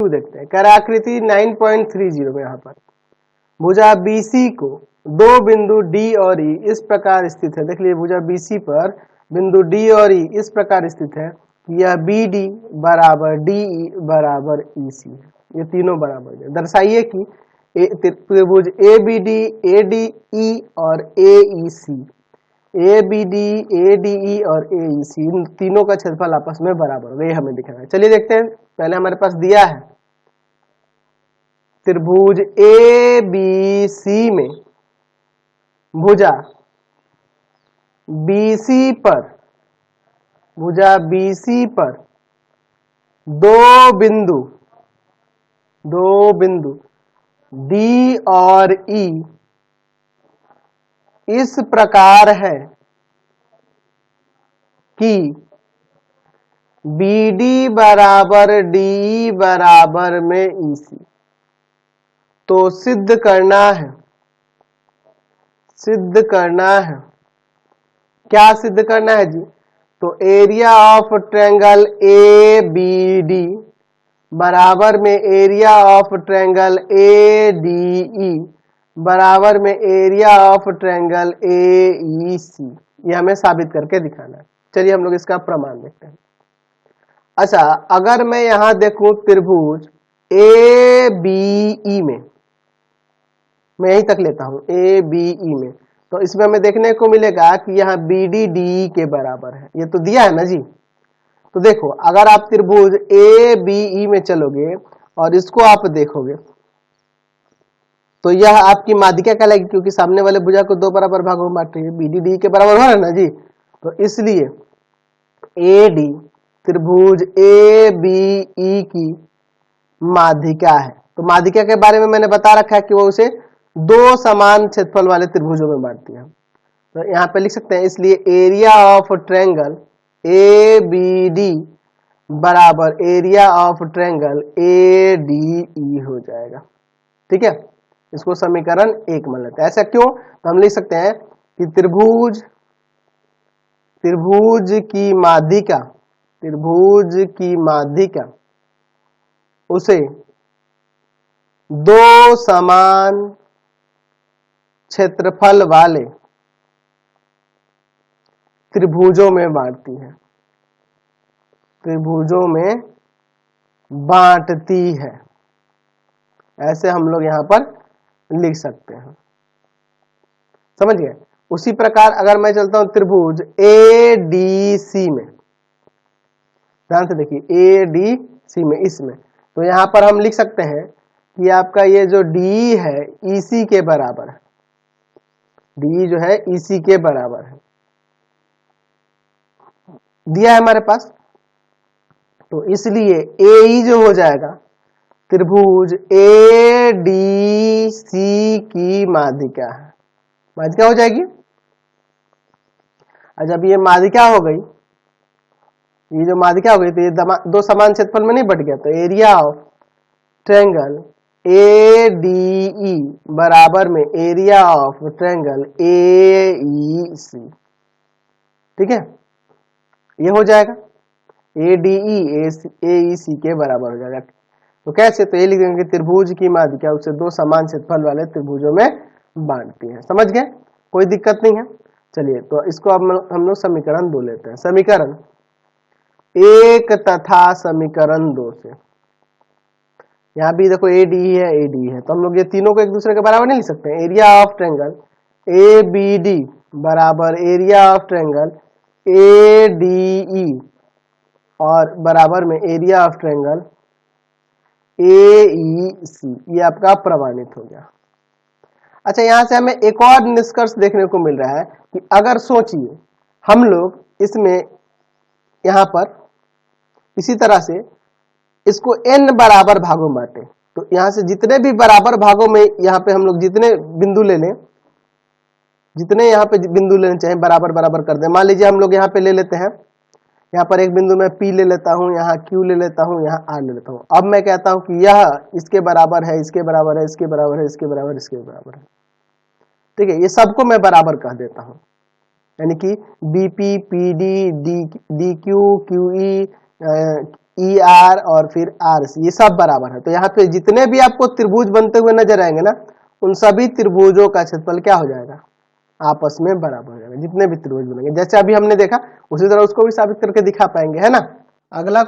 देखते हैं। कराकृति 9.30 में यहाँ पर भुजा BC को दो बिंदु D और E इस प्रकार स्थित है। देख लीजिए भुजा BC पर बिंदु D और E इस प्रकार स्थित है कि यह BD बराबर DE बराबर EC है। ये तीनों बराबर है। दर्शाइए कि त्रिभुज ABD ADE और AEC ABD ADE और AEC इन तीनों का क्षेत्रफल आपस में बराबर होगा, ये हमें दिखाना है। चलिए देखते हैं। पहले हमारे पास दिया है त्रिभुज ABC में भुजा BC पर दो बिंदु D और E इस प्रकार है कि BD बराबर DE बराबर में EC। तो सिद्ध करना है क्या सिद्ध करना है जी? तो एरिया ऑफ ट्रायंगल ABD बराबर में एरिया ऑफ ट्रायंगल ADE बराबर में एरिया ऑफ ट्रायंगल AEC। ये हमें साबित करके दिखाना है। चलिए हम लोग इसका प्रमाण देखते हैं। अच्छा, अगर मैं यहां देखूं त्रिभुज ABE में, मैं यहीं तक लेता हूं ABE में, तो इसमें हमें देखने को मिलेगा कि यहाँ BD DE के बराबर है। ये तो दिया है ना जी। तो देखो अगर आप त्रिभुज ABE में चलोगे और इसको आप देखोगे तो यह आपकी माध्यिका कहलाएगी, क्योंकि सामने वाले भुजा को दो बराबर भागों में बांट रही है। BD DE के बराबर हो रहा है ना जी। तो इसलिए AD त्रिभुज ABE की माध्यिका है। तो माध्यिका के बारे में मैंने बता रखा है कि वो उसे दो समान क्षेत्रफल वाले त्रिभुजों में बांटती है। तो यहाँ पे लिख सकते हैं, इसलिए एरिया ऑफ ट्रायंगल ABD बराबर एरिया ऑफ ट्रायंगल ADE हो जाएगा। ठीक है, इसको समीकरण 1 मान लेते हैं। ऐसा क्यों? तो हम लिख सकते हैं कि त्रिभुज की माध्यिका उसे दो समान क्षेत्रफल वाले त्रिभुजों में बांटती है, ऐसे हम लोग यहां पर लिख सकते हैं। समझ गए? उसी प्रकार अगर मैं चलता हूं त्रिभुज ADC में, ध्यान से देखिए ADC में, इसमें तो यहां पर हम लिख सकते हैं कि आपका ये जो DE है EC के बराबर है। DE जो है EC के बराबर है, दिया है हमारे पास। तो इसलिए AE जो हो जाएगा त्रिभुज ADC की माध्यिका है, माध्यिका हो जाएगी। और जब ये माध्यिका हो गई, ये जो माध्यिका हो गई तो ये दो समान क्षेत्रफल में नहीं बट गया। तो एरिया ऑफ ट्रायंगल ADE बराबर में एरिया ऑफ ट्रायंगल AEC। ठीक है, ये हो जाएगा ADE AEC के बराबर हो जाएगा। तो कैसे? तो ये लिख देंगे त्रिभुज की माध्यिका उसे दो समान क्षेत्रफल वाले त्रिभुजों में बांटती है। समझ गए? कोई दिक्कत नहीं है। चलिए तो इसको अब हम लोग समीकरण 2 लेते हैं। समीकरण 1 तथा समीकरण 2 से, यहाँ भी देखो ADE है ADE है, तो हम लोग ये तीनों को एक दूसरे के बराबर नहीं लिख सकते हैं। एरिया ऑफ ट्रायंगल ABD बराबर एरिया ऑफ ट्रायंगल ADE और बराबर में एरिया ऑफ ट्रायंगल AEC। ये आपका प्रमाणित हो गया। अच्छा, यहां से हमें एक और निष्कर्ष देखने को मिल रहा है कि अगर सोचिए हम लोग इसमें यहां पर इसी तरह से इसको n बराबर भागों में बांटे, तो यहां से जितने भी बराबर भागों में यहां पे हम लोग जितने बिंदु ले लें, जितने यहां पे बिंदु लेने चाहे बराबर बराबर कर दें। मान लीजिए हम लोग यहां पे ले लेते हैं, यहाँ पर एक बिंदु मैं P ले लेता हूँ, यहाँ Q ले लेता हूँ, यहाँ R ले लेता हूँ। अब मैं कहता हूँ कि यह इसके बराबर है, इसके बराबर है, इसके बराबर है, इसके बराबर, इसके बराबर है। ठीक है, ये सबको मैं बराबर कह देता हूँ, यानी कि BP PD DQ QE E R और फिर आर सी, ये सब बराबर है। तो यहाँ पे जितने भी आपको त्रिभुज बनते हुए नजर आएंगे ना, उन सभी त्रिभुजों का क्षेत्रफल क्या हो जाएगा, आपस में बराबर हो जाएगा, जितने भी त्रिभुज बनेंगे। जैसे अभी हमने देखा उसी तरह उसको भी साबित करके दिखा पाएंगे, है ना। अगला